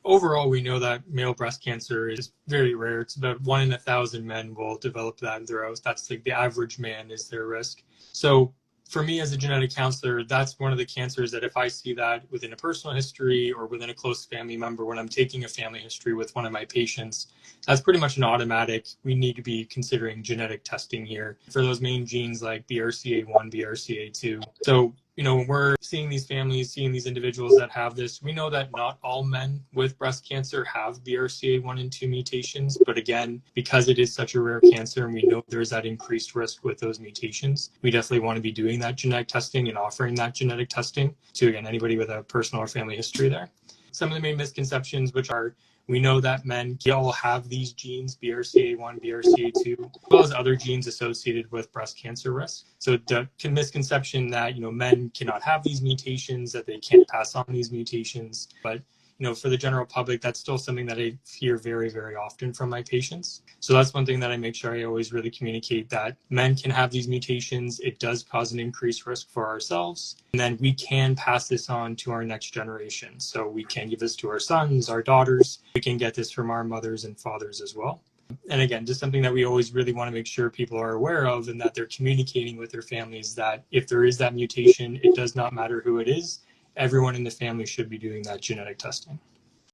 Overall, we know that male breast cancer is very rare. It's about 1 in 1,000 men will develop that in their house. That's like the average man is their risk. So for me as a genetic counselor, that's one of the cancers that if I see that within a personal history or within a close family member, when I'm taking a family history with one of my patients, that's pretty much an automatic. We need to be considering genetic testing here for those main genes like BRCA1, BRCA2. So, when we're seeing these families, seeing these individuals that have this, we know that not all men with breast cancer have BRCA1 and 2 mutations. But again, because it is such a rare cancer and we know there's that increased risk with those mutations, we definitely want to be doing that genetic testing and offering that genetic testing to, again, anybody with a personal or family history there. Some of the main misconceptions, which are, we know that men all have these genes, BRCA1, BRCA2, as well as other genes associated with breast cancer risk. So the misconception that, men cannot have these mutations, that they can't pass on these mutations. But, for the general public, that's still something that I hear very, very often from my patients. So that's one thing that I make sure I always really communicate, that men can have these mutations. It does cause an increased risk for ourselves. And then we can pass this on to our next generation. So we can give this to our sons, our daughters. We can get this from our mothers and fathers as well. And again, just something that we always really want to make sure people are aware of, and that they're communicating with their families that if there is that mutation, it does not matter who it is. Everyone in the family should be doing that genetic testing.